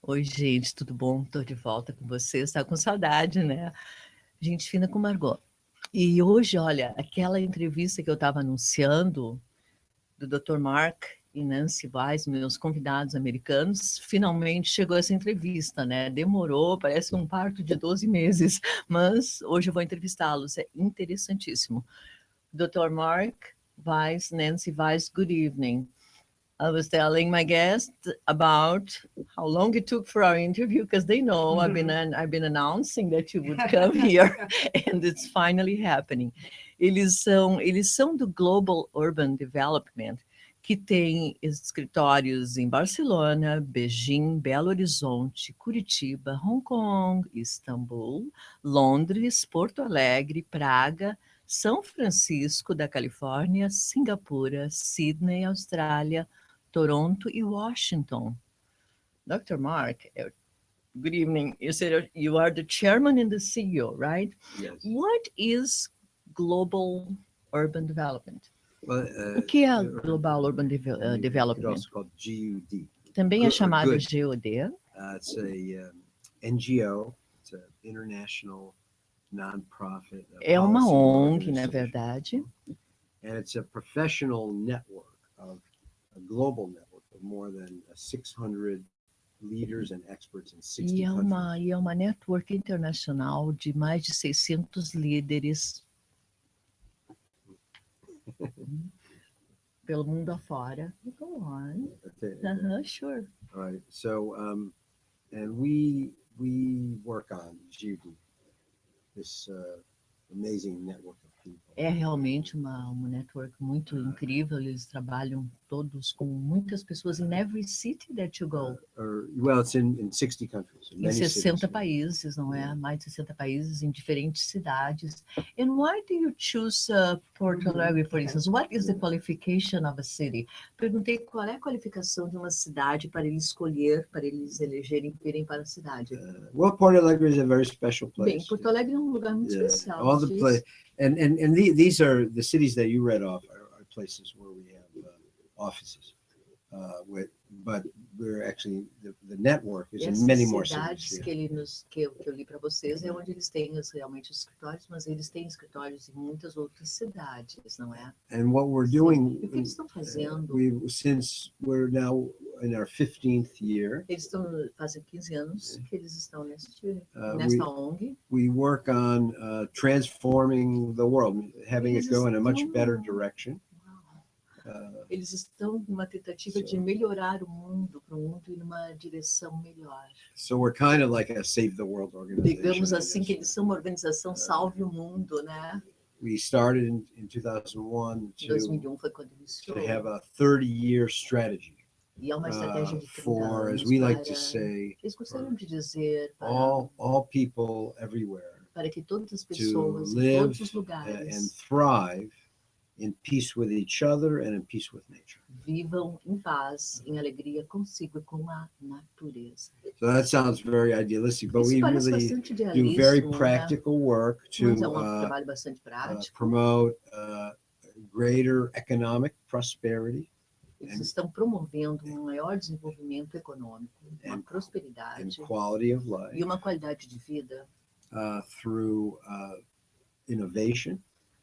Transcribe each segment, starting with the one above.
Oi, gente, tudo bom? Estou de volta com vocês. Está com saudade, né? Gente fina com Margot. E hoje, olha, aquela entrevista que eu estava anunciando do Dr. Mark e Nancy Weiss, meus convidados americanos, finalmente chegou essa entrevista, né? Demorou, parece um parto de 12 meses, mas hoje eu vou entrevistá-los. É interessantíssimo. Dr. Mark Weiss, Nancy Weiss, good evening. I was telling my guest about how long it took for our interview because they know I've been announcing that you would come here and it's finally happening. Eles são do Global Urban Development, que tem escritórios em Barcelona, Beijing, Belo Horizonte, Curitiba, Hong Kong, Istambul, Londres, Porto Alegre, Praga, São Francisco da Califórnia, Singapura, Sydney, Austrália, Toronto e Washington. Dr. Mark, good evening. You said you are the chairman and the CEO, right? Yes. What is global urban development? Well, O que é Global Urban Development? Also called GUD. Também é chamado GUD. It's a NGO. It's an international non-profit. É uma ONG, na verdade. And it's a professional network of a global network of more than 600 leaders and experts in 60 countries. E é uma network internacional de mais de 600 líderes pelo mundo afora. Go on. Okay. Sure. All right. So, and we work on GUD, this amazing network of people. É realmente uma network muito incrível. Eles trabalham todos com muitas pessoas in every city that you go. Well, it's in 60 countries. Em 60 países, não é? Mais de 60 países em diferentes cidades. And why do you choose Porto Alegre, for instance? What is the qualification of a city? Perguntei qual é a qualificação de uma cidade para eles escolher, para eles elegerem virem para a cidade. Well, Porto Alegre is a very special place. Bem, Porto Alegre é um lugar muito especial. All the place, and these are the cities that you read off are places where we have offices. But we're actually the network is in many more cities. Que eu li para vocês é onde eles têm realmente os escritórios, mas eles têm escritórios em muitas outras cidades, não é? And what we're doing, o que eles estão fazendo? Since we're now in our 15th year, eles fazem 15 anos que eles estão nesta ONG. We work on transforming the world, having it go in a much better direction. Eles estão numa tentativa de melhorar o mundo, para o mundo ir numa direção melhor. So we're kind of like a Save the World organization. Digamos assim que eles são uma organização Salve o Mundo, né? We started in 2001 foi quando iniciou. To have a 30-year strategy. E é uma estratégia de 30 for, anos as we like to say, eles gostariam de dizer para all people everywhere, para que todas as pessoas em todos os lugares and thrive in peace with each other and in peace with nature. Vivam em paz, em alegria consigo e com a natureza. So that sounds very idealistic, but we really do very practical work to promote greater economic prosperity. Eles estão promovendo um maior desenvolvimento econômico, uma prosperidade quality of life, e uma qualidade de vida through innovation.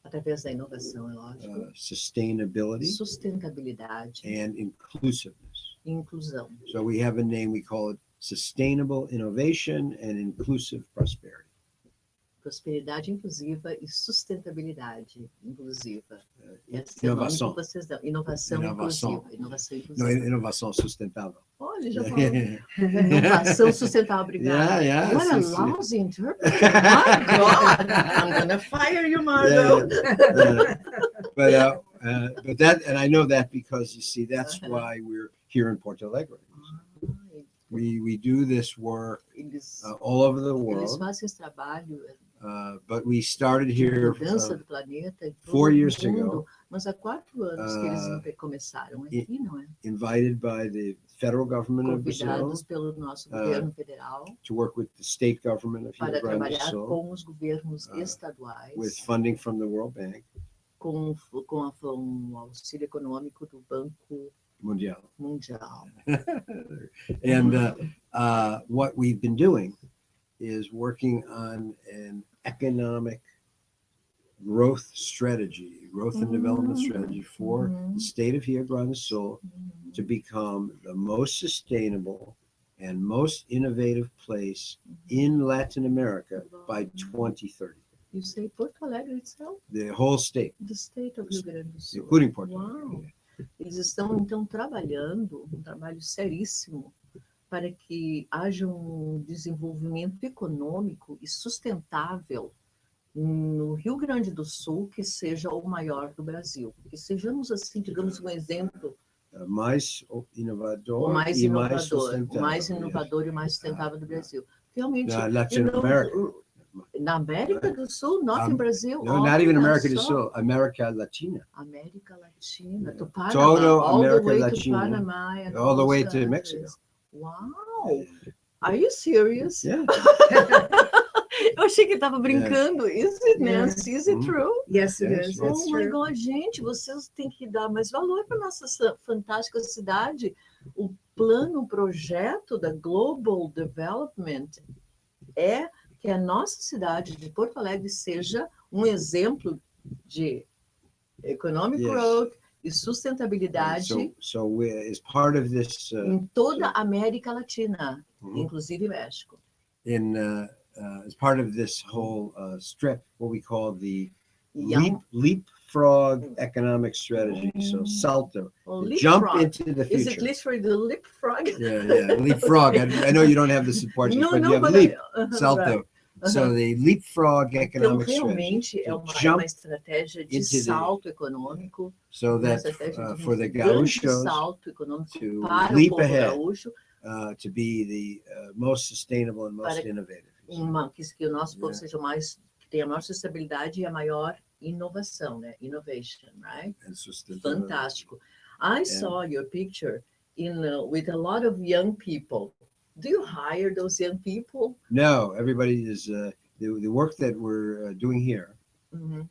Através da inovação, é lógico. Sustentabilidade and inclusiveness. Inclusão. So we have a name, we call it Sustainable Innovation and Inclusive Prosperity. Prosperidade inclusiva e sustentabilidade inclusiva. Inovação. Inovação inclusiva. Não, inovação sustentável. Olha, já falou. Inovação sustentável, obrigada. What a lousy interpreter. My God, I'm gonna fire you, Margot. But that, and I know that because you see, that's why we're here in Porto Alegre. We do this work all over the world. Eles fazem esse trabalho. But we started here do planeta, 4 years ago. Mas há 4 anos que eles começaram aqui, não é? Invited by the federal government of Brazil. Convidados pelo nosso governo federal. To work with the state government of para trabalhar com os governos estaduais. With funding from the World Bank. Com o auxílio econômico do Banco Mundial. Mundial. And what we've been doing is working on an economic growth strategy, growth and development strategy for the state of Rio Grande do Sul to become the most sustainable and most innovative place in Latin America by 2030. You say Porto Alegre itself? The whole state. The state of Rio Grande do Sul. Including Porto Uau. Alegre. Eles estão, então, trabalhando, um trabalho seríssimo, para que haja um desenvolvimento econômico e sustentável no Rio Grande do Sul, que seja o maior do Brasil. Que sejamos, assim, digamos, um exemplo. Mais inovador, O mais e inovador, mais sustentável. o mais inovador e mais sustentável do Brasil. Realmente, Latin America. Na América do Sul, not in Brazil. No, not even America do Sul, America Latina. América Latina, to Panama, Todo all the America way Latina, to Panama, and all the those way to countries. Mexico. Wow, are you serious? Yeah. Eu achei que estava brincando. Is it, Nancy? Is it true? Yes, it Yes, is. yes. It's Oh my true. God, gente, vocês têm que dar mais valor para nossa fantástica cidade. O plano, o projeto da Global Development é que a nossa cidade de Porto Alegre seja um exemplo de economic Yes. growth e sustentabilidade So as part of this, em toda a América Latina, Mhm. inclusive México. as part of this whole strip, what we call the Young, leapfrog economic strategy. So salto, jump leapfrog. into the Is it future. literally the leapfrog? Yeah, leapfrog. I know you don't have this in Portuguese, but you have leap, salto. Right. So the leapfrog Então, economic strategy. realmente é to uma jump estratégia de into the- salto econômico, so uma that estratégia de for the grande gauchos salto econômico to para o leap povo ahead. gaúcho, to be the most sustainable and most Para- innovative. que o nosso povo Yeah. seja mais, que tenha a maior estabilidade e a maior inovação, né? Innovation, right? And sustainability. Fantástico. I saw your picture with a lot of young people. Do you hire those young people? No, everybody is the work that we're doing here Mhm.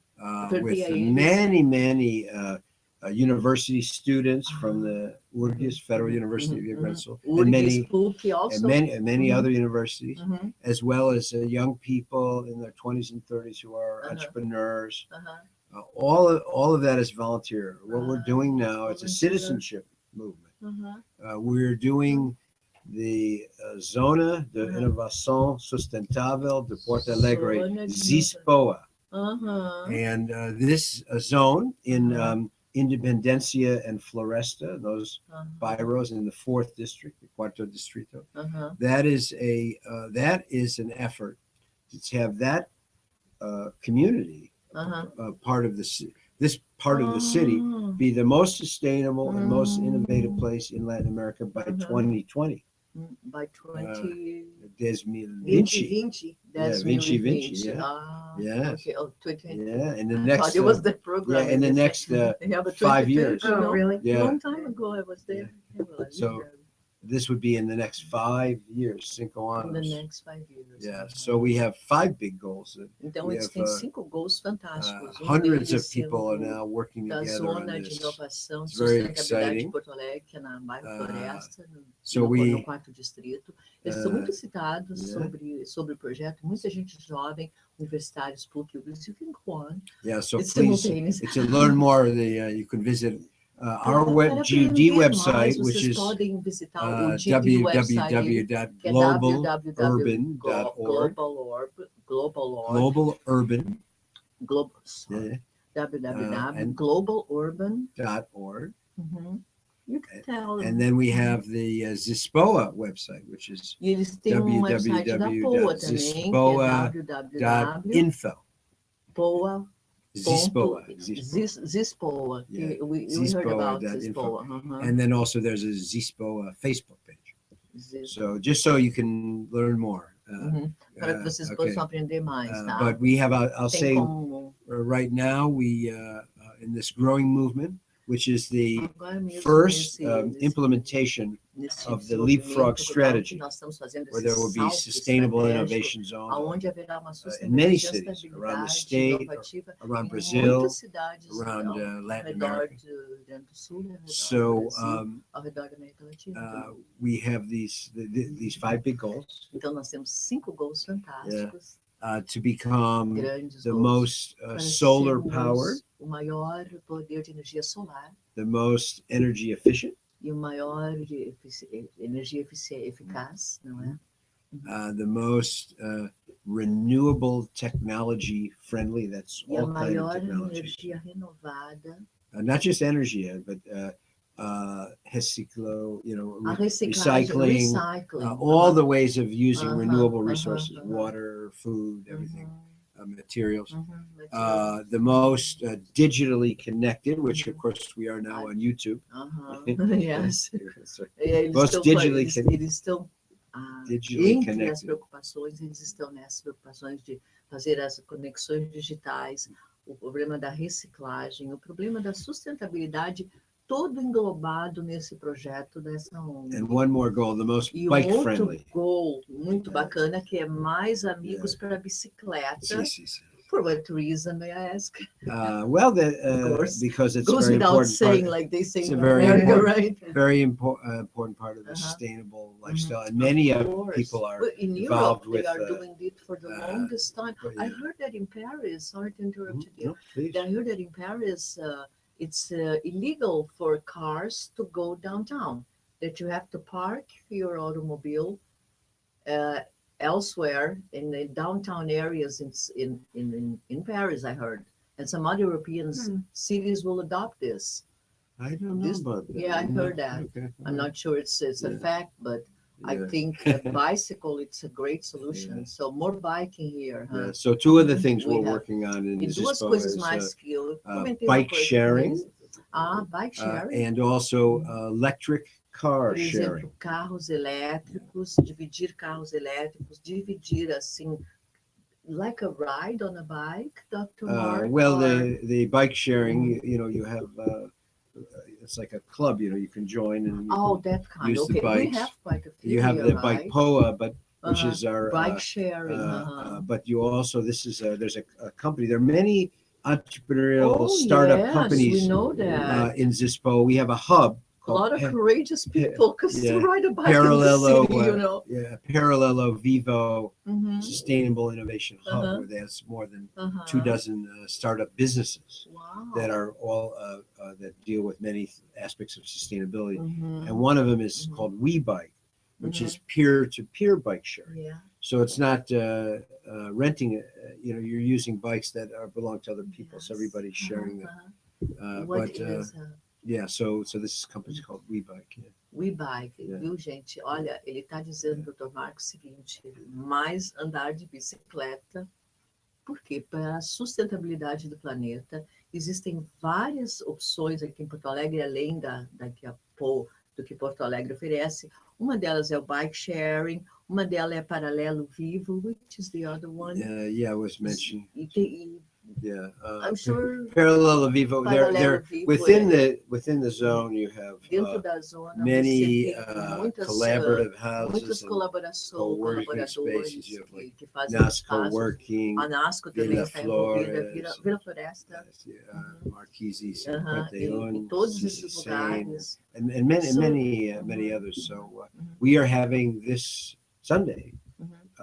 with PhDs. many university students from the URGS, Federal University of Rio Grande do Sul, and many PUC also. many Mhm. other universities, Mhm, as well as young people in their 20s and 30s who are Uh-huh. entrepreneurs. uh-huh, All of that is volunteer. What we're doing now, it's a volunteer. citizenship movement. uh-huh. We're doing the Zona de Uh-huh. Inovação Sustentável de Porto Alegre, Zona de ZISPOA. Uh-huh. And this zone in Uh-huh. Independencia and Floresta, those Uh-huh. byrows in the 4th district, the Cuarto Distrito, Uh-huh. that is an effort to have that community Uh-huh. part of this part of the city Oh. be the most sustainable and most Mm. innovative place in Latin America by Uh-huh. 2020. By 20. 2020. 20. That's Vinci, really yeah. Ah, Yes. okay. Oh, 2020. Yeah, in the I next thought it was the program. in the Yes. next Yeah, but 5 2020, years. Oh, really? Yeah. Long time ago, I was there. Yeah, well, I lived So, there. this would be in the next 5 years, cinco In the anos. next 5 years. Yeah, so we have 5 big goals. Então, we eles have, têm 5 gols fantásticos. hundreds of deles people are sendo now working da together on zona de this. inovação, It's very sustentabilidade exciting. de Porto Alegre, que é na bairro Floresta, so no we- 4º distrito. Eles são muito citados yeah. sobre o projeto, muita gente jovem, universitários, PUC, you can go on. Yeah, so It's please, simultaneous. to learn more, you can visit our Para GUD aprender mais, website, which vocês is podem visitar o GUD website, que é www.globalurban.org. www.globalurban.org. Yeah, www.globalurban.org. You can tell. and then we have the ZISPOA website, which is E eles têm um website da POA também, que é .info. www.poa. ZISPOA. ZISPOA. Yeah, We heard about ZISPOA.info. ZISPOA. And then also there's a ZISPOA Facebook page. So just so you can learn more. Para que vocês okay. possam aprender mais, tá? But we have, I'll Tem say como... right now, we in this growing movement, which is the Agora mesmo first nesse implementation nesse of the leapfrog desenvolvimento global que strategy, nós estamos fazendo where esse there will be salto sustainable estratégico, innovation zones aonde haverá uma in many sustentabilidade cities around the estabilidade state, inovativa around em Brazil, muitas cidades around ao Latin redor America. do Rio Grande do Sul, ao redor do So Brasil, ao redor da América Latina também. we have these 5 big goals. Então nós temos 5 gols fantásticos, To become grandes the gols, most para solar sermos powered, o maior poder de energia solar the most energy efficient, e o maior de energia eficaz, não é? the most renewable technology friendly. That's E a all kind of maior technology. energia renovada, Not just energy, but reciclo, a reciclagem, recycling, all the ways of using renewable resources, water, food, everything, materials. The most digitally connected, which of course we are now on YouTube. Yes. Most digitally eles estão digitally entre as connected. preocupações, eles estão nessas preocupações de fazer as conexões digitais, o problema da reciclagem, o problema da sustentabilidade, todo englobado nesse projeto dessa ONG. And one more goal, the most E bike outro friendly. goal muito bacana, que é mais amigos para a bicicleta. For what reason, may I ask? Well, because it's Goes very without important saying, part, like they say it's in a very America, important, right? very important part of the sustainable lifestyle, and many people are But in involved Europe, with. They are doing it for the longest time. I heard that in Paris. Sorry to interrupt you. No, please. I heard that in Paris, it's illegal for cars to go downtown. That you have to park your automobile elsewhere in the downtown areas in Paris, I heard. And some other European cities will adopt this. I don't know about that. Yeah, I heard that. Okay. I'm not sure it's a fact, but I think a bicycle, it's a great solution. So more biking here. Huh? So 2 of the things we're working on in E this duas coisas mais que eu comentei bike sharing, bike sharing. and also electric car Por exemplo, sharing. carros elétricos, dividir carros elétricos, dividir assim, like a ride on a bike, Dr. Mark? Well, the bike sharing, you have, it's like a club, you can join and that kind. use the Okay, we bikes. have quite a few. You have here, the right? bike POA, which is our bike sharing. But you also, there's a company. There are many entrepreneurial startup companies we know that. in Zispo. We have a hub. A lot of courageous people to ride a bike Parallelo, in the city, Parallelo Vivo Sustainable Innovation Hub, where there's more than 24 startup businesses that are all that deal with many aspects of sustainability. And one of them is called WeBike, which is peer-to-peer bike sharing. Yeah. So it's not renting. You're using bikes that belong to other people, so everybody's sharing them. So this company is called WeBike. Yeah. WeBike, viu, gente? Olha, ele está dizendo, Dr. Marco, o seguinte: mais andar de bicicleta. Por quê? Para a sustentabilidade do planeta. Existem várias opções aqui em Porto Alegre, além do que Porto Alegre oferece. Uma delas é o bike sharing, uma delas é Paralelo Vivo, which is the other one? I was mentioning. I'm sure Parallel Vivo. They're within the zone. You have dentro da zona many muitas, collaborative houses, muitas colaboradores spaces. You have que fazem NASCO working, a NASCO também Vila está envolvida, Flores, Vila Floresta, Marquise, e todos esses lugares, and many others. So we are having this Sunday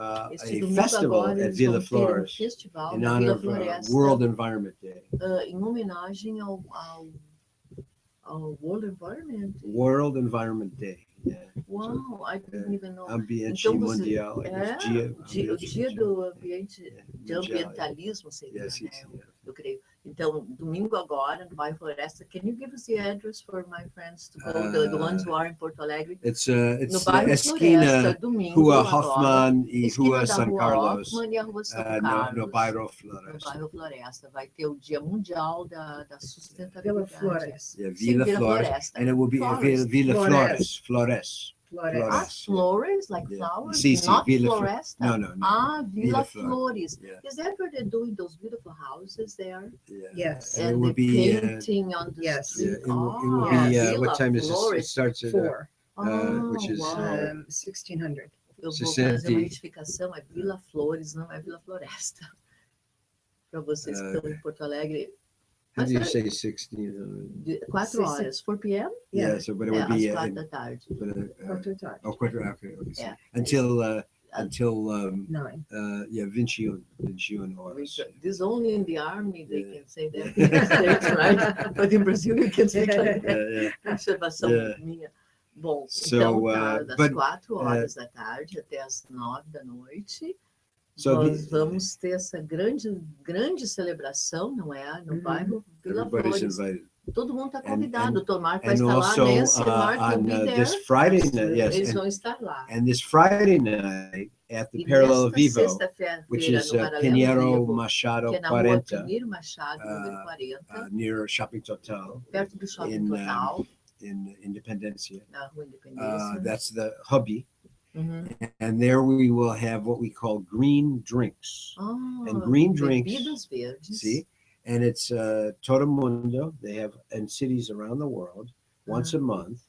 a festival at Vila Flores in honor of World Environment Day. Em homenagem ao World Environment. World Environment Day. Yeah. Wow, I didn't even know. Ambiente Mundial. O dia do ambiente, de ambientalismo seria, eu creio. Então, domingo agora, no bairro Floresta. Can you give us the address for my friends to go, the ones who are in Porto Alegre? It's no bairro esquina Floresta, domingo, Rua agora, Hoffman e Rua São Carlos. Hoffman e a Rua São Carlos. No bairro Floresta. No bairro Floresta. Vai ter o Dia Mundial da Sustentabilidade. Vila Flores. And it will be Vila Flores. Floresta. Flores, like Yeah. flowers, Sí, sí, not Villa Floresta. No. Villa Flores. Yeah. Is that where they're doing those beautiful houses there? Yeah. Yes. And it And will the be. painting on the Yes. street. It will be. Villa What time is this? It Flores. starts at 4. which is Uau. 1600. Eu vou 60. fazer uma retificação, é Villa Flores, não é Villa Floresta. Para vocês que estão em Porto Alegre. How do you Mas say 16? 4 horas, 4 p.m.? Yeah, so but it would Às be 4 da tarde. Quarter tarde. quarter. Okay. Yeah. Until 9. 21 hours. This only in the army they can say that in the States, right? But in Brazil you can speak like that. Observação minha. Bom, So, então tá, das but, 4 horas da tarde até as 9 da noite. So Nós vamos ter essa grande celebração, não é? No bairro Vila everybody's Flores. invited. Todo mundo está convidado. O Dr. Mark vai And estar lá, also Nancy, Mark will on be there. this Friday night, yes, Eles vão estar lá. and this Friday night at the E Parallel nesta Vivo, sexta-feira, which is no Paralelo Pinheiro Vivo, Machado que é na rua 40, Pinheiro Machado, número 40, near Shopping Total perto do Shopping in, Total, in Independencia. na Rua Independência. That's the hubby. Uhum. And there we will have what we call green drinks. And green drinks, bebidas verdes. see, and it's todo mundo. They have in cities around the world once a month.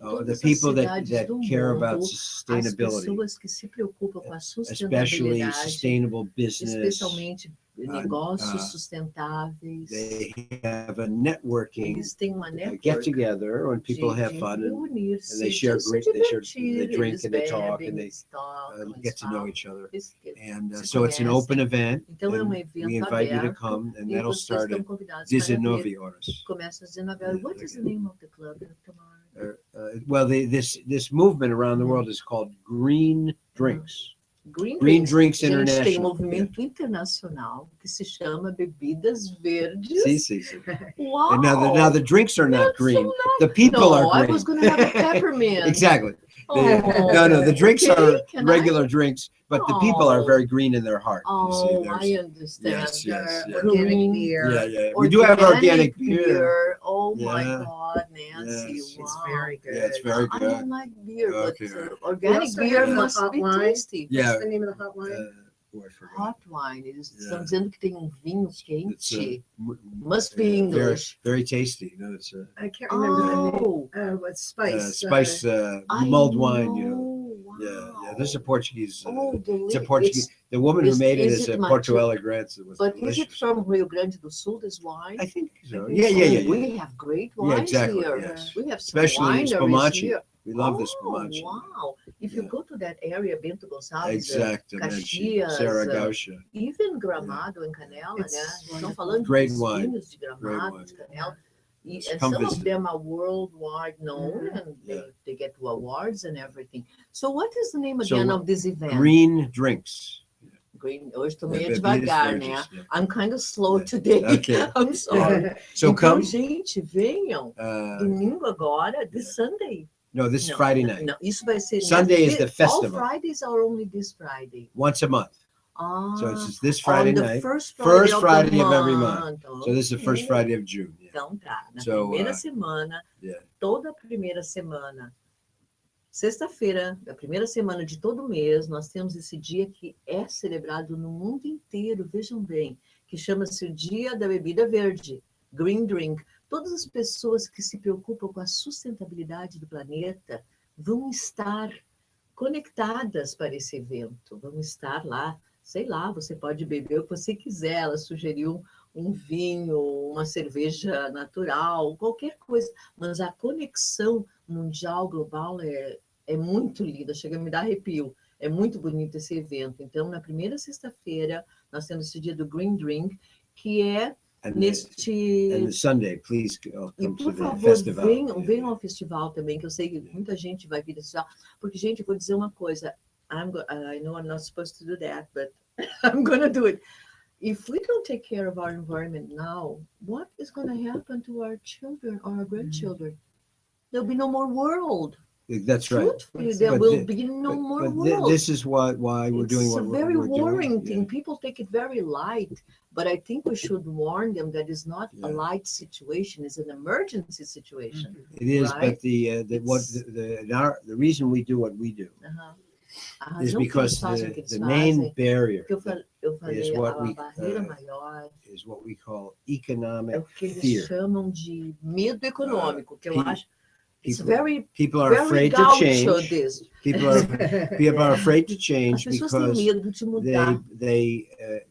The people that care about As sustainability, pessoas que se preocupam com a especially sustentabilidade, sustainable business. especialmente negócios sustentáveis. They have a networking Eles têm uma get network together when people have fun and reunir-se, they share de se drink, they divertir, drink eles and they talk bebem, and they eles tocam, get to know falam, each other. eles And se so it's an conhecem. open event. Então é And evento we invite you to aberto come, and e that'll vocês start estão at convidados para vir. 19 horas. Começa às 19 horas. What is the name of the club, Dr. Mark? Well, this movement around the world is called Green Drinks. Green Drinks Drinks International. Tem um movimento internacional que se chama Bebidas Verdes. See. Wow! And now the drinks are not That's green. so nice. The people are I green. was going to have a peppermint. Exactly. Oh, No, the drinks okay, are can regular drinks, but the people are Oh. very green in their heart. You Oh, see, there's- I understand. Yes, yes, yeah. Organic beer. Yeah. We do have organic beer. Oh my Yeah. God, Nancy! Yes. Wow. It's very good. Yeah, it's very I good. don't like beer, Okay. but We organic also beer have the must hot be wine. tasty. Yeah. What's the name of the hot wine? I forgot. Hot wine. Eles estão Yeah. dizendo que tem um vinho It's quente. m- Must be very, English. very tasty. You know, it's I can't remember the name. Oh, What's spice? spice I mulled wine. You know. know. Yeah. This is a Portuguese. Oh, It's a Portuguese. The woman who is- made it is is it a mature? Portuela Grants. It was But is delicious. it from Rio Grande do Sul, this wine? I think so. think Yeah. so. We have great wines exactly, here. yes. We have some Especially wineries Spumante. here. We love the Oh, Spumante. wow. If you Yeah. go to that area, Bento Gonçalves, Exactamente. Caxias, Sarah Gaúcha. even Gramado em Canela, It's né? Estão wonderful. falando Great dos wine. vinhos de Gramado, wine. de Canela. And Come some of visit. them are worldwide known, and they get to awards and everything. So what is the name So, again of this event? Green Drinks. Green. Hoje estou meio Bebidas devagar, verdes, né? yeah. I'm kind of slow Yeah. today. Okay. I'm sorry. So Então, come. gente, venham. Domingo agora, this Sunday. No, this No, Friday no, night. No, isso vai ser. Sunday is the All festival. Fridays are only this Friday. Once a month. Ah, So it's this Friday on the night. First First the Friday of every month. month. So this is the first Okay. Friday of June. Yeah. Então tá, na So, primeira semana, yeah. toda a primeira semana, sexta-feira, da primeira semana de todo mês, nós temos esse dia que é celebrado no mundo inteiro, vejam bem, que chama-se o Dia da Bebida Verde, Green Drink. Todas as pessoas que se preocupam com a sustentabilidade do planeta vão estar conectadas para esse evento, vão estar lá, sei lá, você pode beber o que você quiser, ela sugeriu um vinho, uma cerveja natural, qualquer coisa, mas a conexão mundial, global é muito linda, chega a me dar arrepio, é muito bonito esse evento. Então, na primeira sexta-feira, nós temos esse dia do Green Drink, que é And neste... the Sunday, please E, come to por the favor, festival. venham ao festival também, que eu sei que muita gente vai vir esse festival. Porque, gente, eu vou dizer uma coisa. I know I'm not supposed to do that, but I'm going to do it. If we don't take care of our environment now, what is going to happen to our children or our grandchildren? There'll be no more world. That's right. Truthfully, there But will the- be no more But world. this is why we're doing It's what a very we're worrying doing. thing. People take it very light, but I think we should warn them that it's not a Yeah. light situation; it's an emergency situation. It is, Right? but the reason we do what we do Aham. A is razão que because eles fazem o que eles the main fazem, barrier que eu falei, what a we, barreira maior is what we call é economic o que eles fear. chamam de medo econômico, que eu pe- acho it's People, very people are very afraid to gaucho change. this. People are afraid to As change pessoas têm because medo de mudar.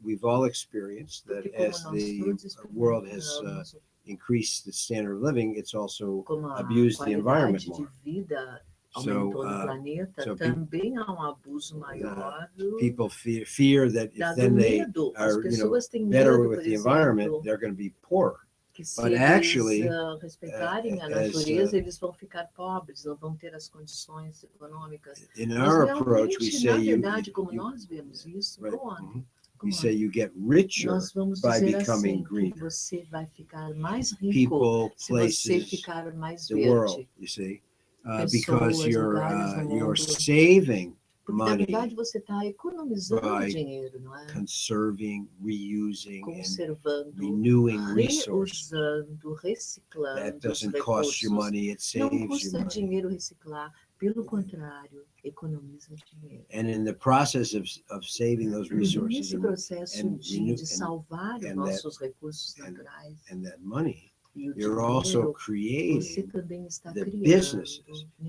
we've all experienced that Porque como as nós the todos world has experimentamos increased the standard of living, it's also como a abused the environment qualidade de more. vida So, aumentou no planeta, so também há um abuso maior people fear that if then do they medo. As are, pessoas têm better medo, with por the environment, exemplo, they're going to be poorer. que se But eles actually, respeitarem a as, natureza, eles vão ficar pobres, não vão ter as condições econômicas. In Mas our approach, we realmente, say na you, verdade, como you nós vemos isso, right, go on, mhm. go we on. say you get richer Nós vamos by dizer becoming assim, que greener. você vai ficar mais rico People, se você places, ficar mais the world, verde. you see, Pessoas, because lugares no you're mundo. saving Porque, na money verdade, você está economizando by dinheiro, não é? conserving, reusing, and Conservando, renewing resources. reusando, reciclando That os doesn't cost you recursos. money, it Não saves you custa money. dinheiro reciclar, pelo contrário, economiza dinheiro. And in the process of saving those E resources nesse processo and de salvar os and nossos recursos and- naturais and that money, e o you're also dinheiro, você creating também está the criando businesses,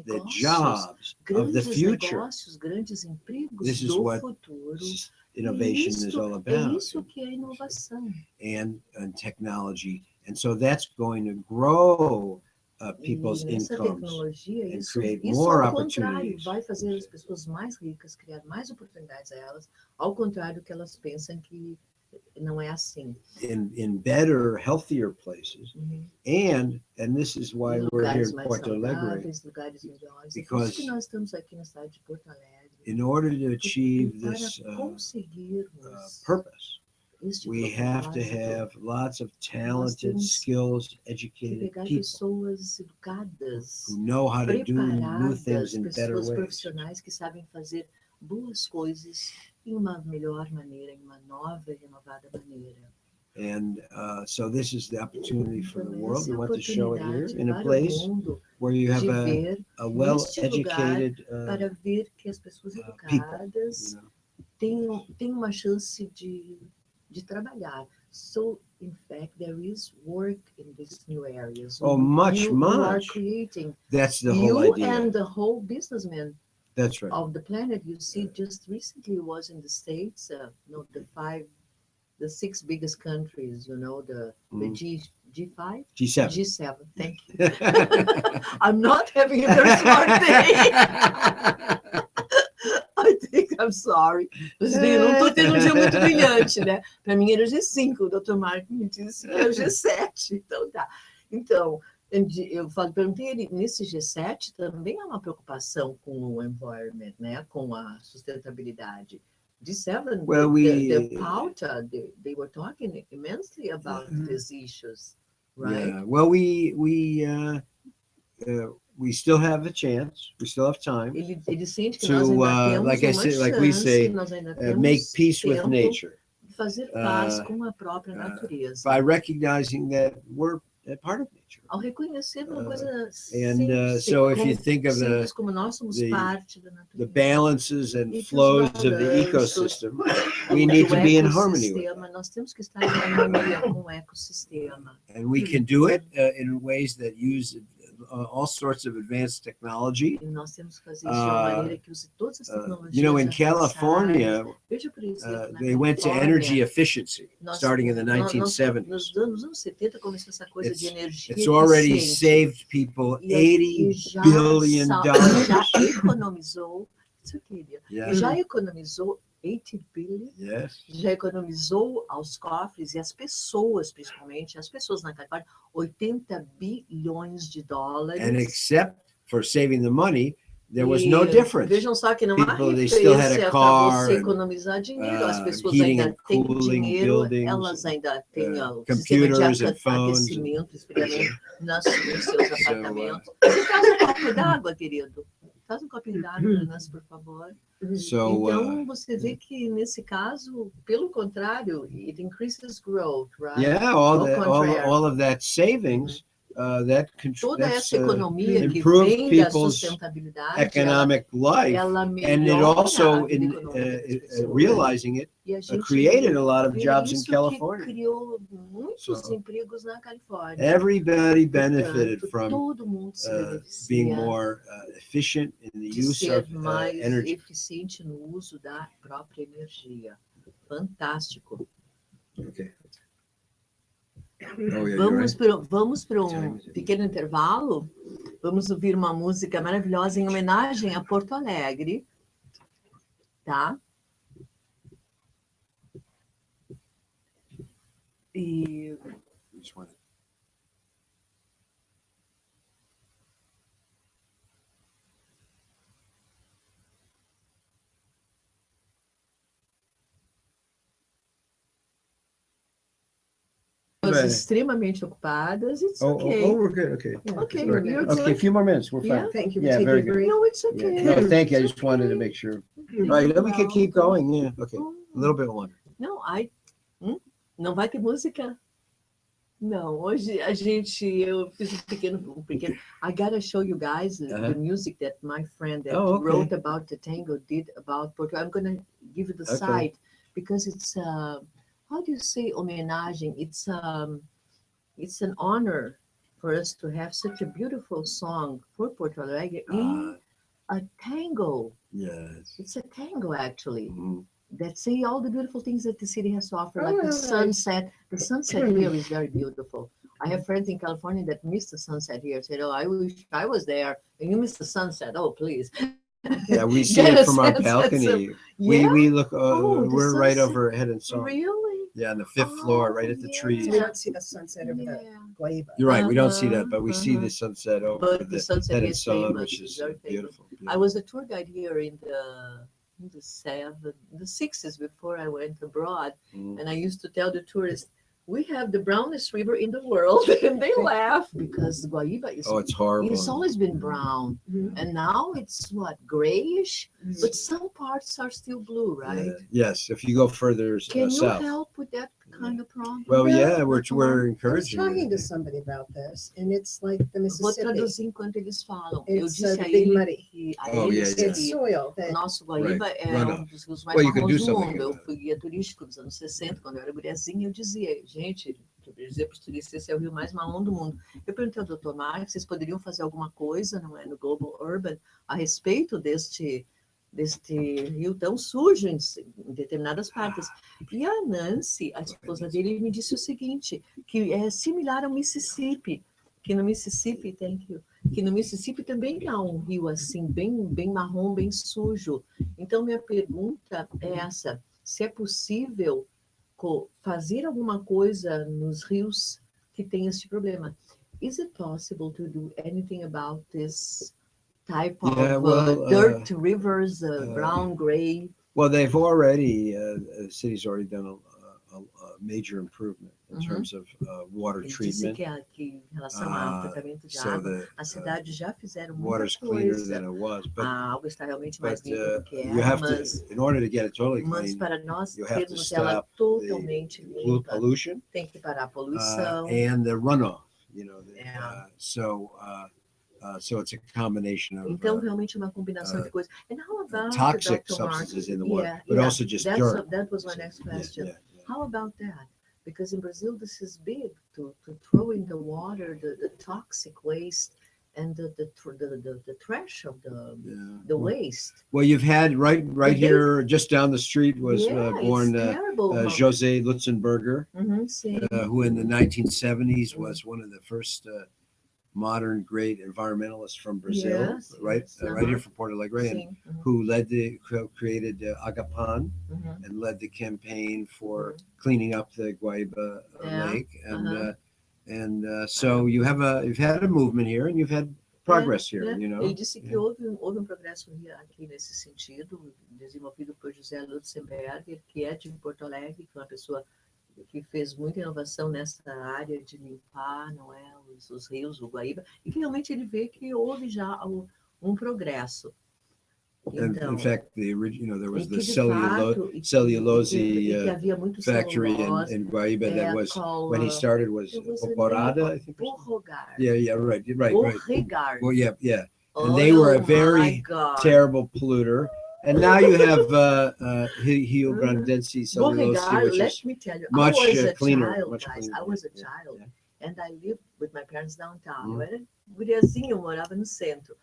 the negócios, jobs of the grandes future. negócios, grandes empregos This is do what futuro. innovation is all about, isso que é inovação. and technology. And so that's going to grow people's E nessa incomes tecnologia, and isso create more ao contrário, opportunities. vai fazer as pessoas mais ricas, criar mais oportunidades a elas, ao contrário do que elas pensam que não é assim. in better, healthier places. Uhum. And this is why Em we're here lugares in mais Porto Alegre. saudáveis, lugares melhores. É por Because isso que nós estamos aqui na cidade de Porto Alegre. In order to Porque achieve para this conseguirmos purpose, este we have to propósito, have lots of talented, temos skilled, que educated pegar people pessoas educadas, who know how to do new preparadas, things in better pessoas ways. profissionais que sabem fazer boas coisas em uma melhor maneira, em uma nova e renovada maneira. And so this is the opportunity for the Então, world. essa é We a want to show it here oportunidade in a para place o mundo where you have de a ver neste lugar well-educated para ver que as pessoas educadas têm uma chance de trabalhar. So, in fact, there is work in these new areas. Oh, much, you are much. creating. That's the You whole idea. and the whole businessmen That's right. of the planet. You see, just recently was in the States, the six biggest countries, the G5? G7. G7, thank you. I'm not having a very smart day. I think I'm sorry. Mas eu não estou tendo um dia muito brilhante, né? Para mim era G5, o Dr. Marco me disse que era G7. Então tá. Então, perguntei ele, nesse G7 também há uma preocupação com o environment, né? Com a sustentabilidade. G7, the pauta, they were talking immensely about these issues, right? Yeah. Well, we still have a chance. We still have time Ele sente que to, nós ainda temos like I uma said, chance, like we say, nós ainda temos make peace with tempo nature de fazer paz com a própria natureza. by recognizing that we're a part of nature. Ao reconhecer uma coisa And so if you think of simples como nós somos parte da natureza. the balances and E que os flows of the balanços ecosystem, we need to be in harmony with ecossistema, nós temos que estar em harmonia com o ecossistema. And we can do it in ways that use all sorts of advanced technology. E nós temos que fazer isso de uma maneira que use todas as tecnologias. In California, veja por exemplo, they went to energy efficiency starting in the 1970s. Nos anos 70 começou essa coisa de energia It's already eficiente. saved people E $80 billion. Já economizou, isso eu queria, Yeah. já economizou 80 billion, Yes. já economizou aos cofres e às pessoas, principalmente, as pessoas na Califórnia, 80 bilhões de dólares. And except for saving the money, there was no difference. Vejam só que não há People, they still had a referência car para você and, economizar dinheiro. As pessoas heating ainda and têm cooling dinheiro, buildings, elas ainda têm o sistema computers de and phones aquecimento, esfriamento nos seus apartamentos. Você traz um copo d'água, querido? Faz um copinho d'água para nós, por favor. So Então, você vê que, nesse caso, pelo contrário, it increases growth, right? yeah, all of that savings Toda essa that's economia que improved vem da people's sustentabilidade, economic life, ela and it melhora also a vida in econômica das pessoas. realizing it E a gente created a lot of vê jobs in isso que California. criou muitos So, empregos na Califórnia. Everybody benefited Portanto, from todo mundo se being beneficia more efficient in the de use ser of mais energy. eficiente no uso da própria energia. Fantástico. Okay. Oh, yeah, you're right. Vamos para um pequeno intervalo. Vamos ouvir uma música maravilhosa em homenagem a Porto Alegre, tá? E Just wanted- extremamente ocupadas. It's Oh, okay. we're good. Okay. Okay, Right. you're Okay, a good. few more minutes. We're fine. Yeah. Thank you for Yeah, taking very a good. break. No, it's Yeah. okay. No, thank you. I It's just wanted to okay. make sure. You're All right, then we can keep welcome. going. Yeah. Okay. A little bit longer. Não, não vai ter música? Não, hoje eu fiz um pequeno. I gotta show you guys the music that my friend that wrote about the tango did about Portugal. I'm gonna give you the site because it's how do you say homenagem? It's an honor for us to have such a beautiful song for Porto Alegre in a tango. Yes. It's a tango actually. Mhm. That say all the beautiful things that the city has to offer, like the sunset. The sunset here is very beautiful. I have friends in California that miss the sunset here. Said, "Oh, I wish I was there." And you miss the sunset. Oh, please. Yeah, we see it from our balcony. Yeah. We look. Oh, the we're right sunset. overhead in Song. Really? Yeah, on the fifth floor, right at the yeah. trees. We don't see the sunset over the Yeah. Guayba. You're right. We don't see that, but we see the sunset over But the the sunset head and is Song, famous. which It's is very famous. beautiful. I was a tour guide here in the 60s before I went abroad, and I used to tell the tourists, "We have the brownest river in the world," and they laugh because Guaíba is. Oh, it's horrible. It's always been brown, and now it's what, grayish, but some parts are still blue, right? Yes, if you go further Can you south. help with that kind of problem? Well, yeah, we're I was encouraging. talking to somebody about this, and it's like the Vou Mississippi. traduzir enquanto eles falam. Eu It's disse a big ele muddy. que a Oh, eles yeah, It's que soil o that nosso Guaíba Right, é runoff. um dos mais Well, you can do marrons do something mundo. Eu about it. fui guia turístico nos anos 60, quando eu era guriazinha, eu dizia, gente, eu dizia para os turistas, esse é o rio mais marrom do mundo. Eu perguntei ao Dr. Marcos, vocês poderiam fazer alguma coisa, não é, no Global Urban, a respeito deste rio tão sujo em determinadas partes. E a Nancy, a esposa dele, me disse o seguinte, que é similar ao Mississippi, que no Mississippi, que no Mississippi também há um rio assim, bem marrom, bem sujo. Então, minha pergunta é essa, se é possível fazer alguma coisa nos rios que têm este problema. Is it possible to do anything about this type of dirt rivers, brown, gray? Well, they've already, the city's already done a major improvement in terms of water treatment. Disse que em relação ao tratamento de So água, a cidade já fizeram muita water's cleaner coisa. than it was, but A água está realmente mais limpa do que you era, have to, in order to get it totally mas clean, para nós you have to termos ela stop totalmente the limpa, pollution tem que parar a poluição. and the runoff. You know, so it's a combination of Então, realmente uma combinação de coisas. And how about toxic Dr. substances Mark? in the water, but also just dirt. That was my next question. Yeah. How about that? Because in Brazil, this is big to throw in the water the toxic waste and the trash of the waste. Well, you've had right here, just down the street, was born Jose Lutzenberger, who in the 1970s was one of the first modern great environmentalists from Brazil, right here from Porto Alegre, and who created Agapan and led the campaign for cleaning up the Guaíba Lake, and so you've had a movement here, and you've had progress here, you know. Ele disse que houve progresso aqui nesse sentido, desenvolvido por José Lutzenberger, que é de Porto Alegre, que é uma pessoa que fez muita inovação nessa área de limpar, não é, os rios, o Guaíba, e que realmente ele vê que houve já um progresso. And in Então, fact, there was e the que de fato, cellulose e que havia muito factory celulose, in Guaíba that was when he called, started was it was a Poporada, name, I think. Or something. Borregard. Yeah, right, right. Borregard. Well, yeah. And Oh they were a my very God. terrible polluter. And now you have Rio Grandense cellulose, Borregard, which let is me tell you, much I was a cleaner. child, Much guys. cleaner. I was a Yeah, child, yeah. and I lived with my parents downtown. Mm. Eu era guriazinha, eu morava no centro.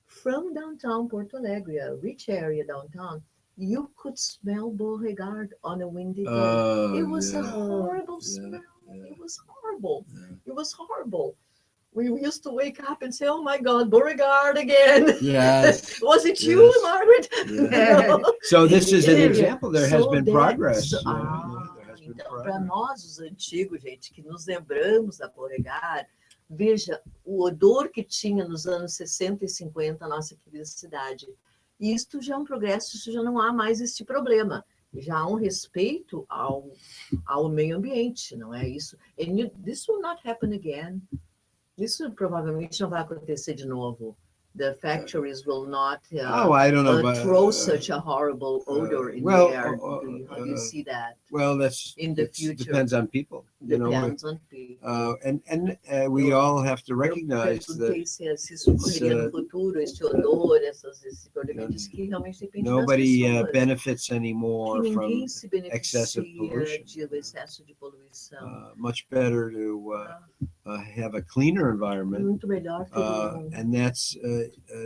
From downtown Porto Alegre, a rich area downtown, you could smell Beauregard on a windy day. Oh, It was a yeah. horrible Yeah, smell. yeah. It was horrible. Yeah. It was horrible. We used to wake up and say, "Oh my God, Beauregard again." Yes. Was it you, Yes. Margaret? Yeah. No. So this is an Yeah. example. There has So been that- progress. so- There has been então, para progress. nós, os antigos, gente, que nos lembramos da Beauregard, veja o odor que tinha nos anos 60 e 50 a nossa querida cidade. E isto já é um progresso, isso já não há mais este problema. Já há um respeito ao meio ambiente, não é isso? And this will not happen again. Isso provavelmente não vai acontecer de novo. The factories will not I don't know. throw such a horrible odor in the air. How do you see that? Well, that's in the it future? depends on people. Depends on people. And we all have to recognize Eu that perguntei se isso ocorreria no futuro, este odor, esse problema. Diz que realmente depende nobody das pessoas. benefits Que anymore from ninguém se excessive beneficia pollution. do excesso de poluição. Much better to have a cleaner environment, Muito melhor ter and that's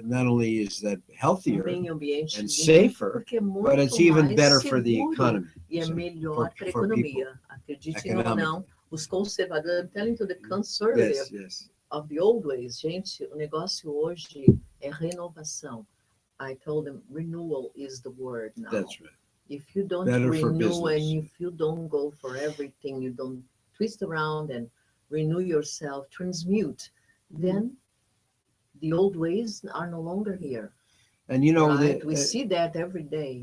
not only is that healthier meio ambiente and limpo, safer, porque é muito but it's even mais better for the seguro economy. e é So, melhor para a for economia. Acreditem ou não, economically. os conservadores, I'm telling to the conservative Yes. of the old ways, gente, o negócio hoje é renovação. I told them renewal is the word now. That's right. If you don't Better for renew and business. if you don't go for everything, you don't twist around and renew yourself, transmute, then the old ways are no longer here. And Right? We see that every day.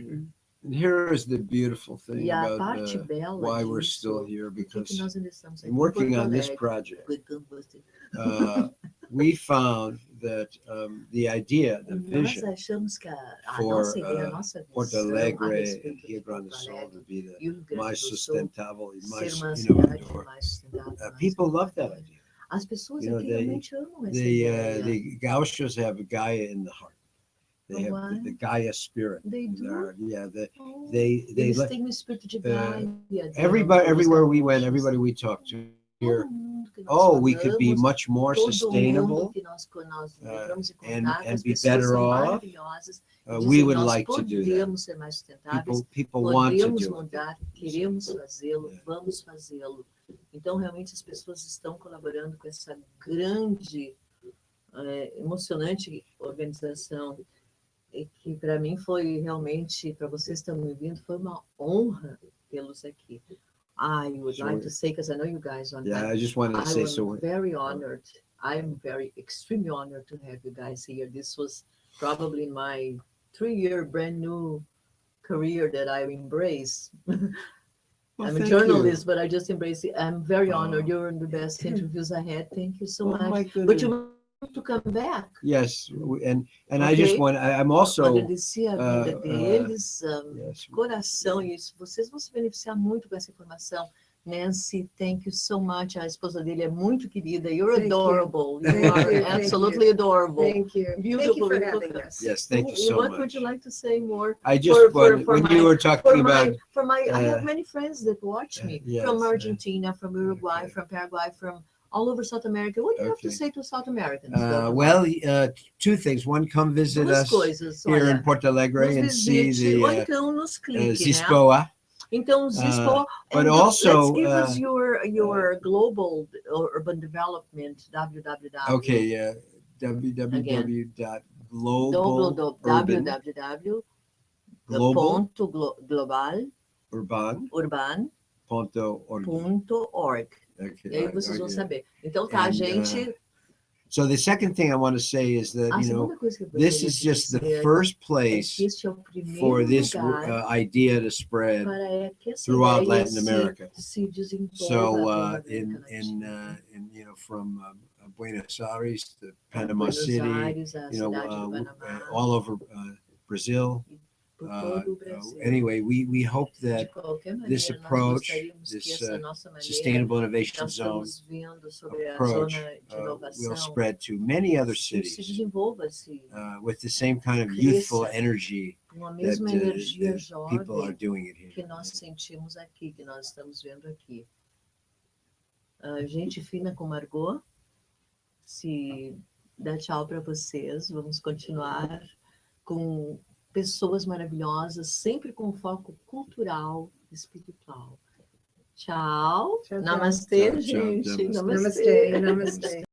and here is the beautiful thing E a about parte bela why we're disso, still here, por que because nós ainda estamos aqui in em working Porto on this Alegre, project, cuidando você. we found that the idea, the Nós vision achamos que a for, nossa ideia, a nossa Porto visão a Alegre and respeito de Rio Grande Porto do Sul Alegre to be the e o Rio Grande mais do Sul sustentável e ser mais uma cidade inovador. mais sustentável. mais People love that inovadora. idea. As pessoas You know, aqui they- realmente amam essa ideia. The Gauchos have Gaia in the heart. They have Why? the Gaia spirit. They in do? their heart. Yeah, Oh, they eles let têm um espírito de Gaia. everywhere we went, everybody we talked to here. We could be much more sustainable. And be better off. We would like to do that. People want to Podemos do it. mudar, queremos fazê-lo, Yeah. vamos fazê-lo. Então, realmente, as pessoas estão colaborando com essa grande, emocionante organização, e que para mim foi realmente, para vocês que estão me ouvindo, foi uma honra tê-los aqui. I would like to say, because I know you guys on Yeah, I just wanted to say so. very honored. I'm extremely honored to have you guys here. This was probably my 3-year brand new career that I embraced. I'm a thank journalist, but I just embrace it. I'm very honored. Oh. You're the best interviews I had. Thank you so Oh, much. my But goodness. you want to come back. Yes, and I just Okay. want. I'm also. Agradecer a vida deles, Yes. coração, e isso. Vocês vão se beneficiar muito com essa informação. Nancy, thank you so much. A esposa dele é muito querida. You're Thank you. adorable. You, Thank are you, thank absolutely you. adorable. Thank you. Thank you Beautiful, for beautiful. having us. Yes, thank you so What much. would you like to say more? I just for when my- you were talking about I have many friends that watch me yes, from Argentina, from Uruguay, okay. from Paraguay, from all over South America. What do you have to Okay. say to South Americans? well, two things. One, come visit Duas us coisas, here olha, in Porto Alegre nos and see visite, ou the então nos clique, né? Zispoa. Então, Zispo, but and also, let's give us your global urban development, www. Okay, www.globalurban www. global Global urban urban ponto org. .org. Okay, E aí vocês vão okay. saber. Então tá, And, gente. So the second thing I want to say is that A you know segunda coisa que eu this gostaria is de just the dizer first é place que este é o primeiro for this lugar idea to spread para que essa throughout ideia Latin America. se desenvolva So na in América Latina. from Buenos Aires to Panama Buenos City, Aires, a cidade do Panamá, all over Brazil. por todo o Brasil. Anyway, we hope De that qualquer maneira, this nós approach, gostaríamos que this essa nossa maneira Sustainable que Innovation nós Zone estamos vendo sobre a approach zona de will inovação spread to many other se cities desenvolva-se with the same kind of youthful energy com a that, mesma energia that people are jovem doing it here. que nós sentimos aqui, que nós estamos vendo aqui. Gente Fina com Margot, se dá tchau para vocês, vamos continuar com pessoas maravilhosas, sempre com foco cultural e espiritual. Tchau. Tchau, tchau. Namastê, Tchau, tchau. gente. Namastê. Namastê, namastê.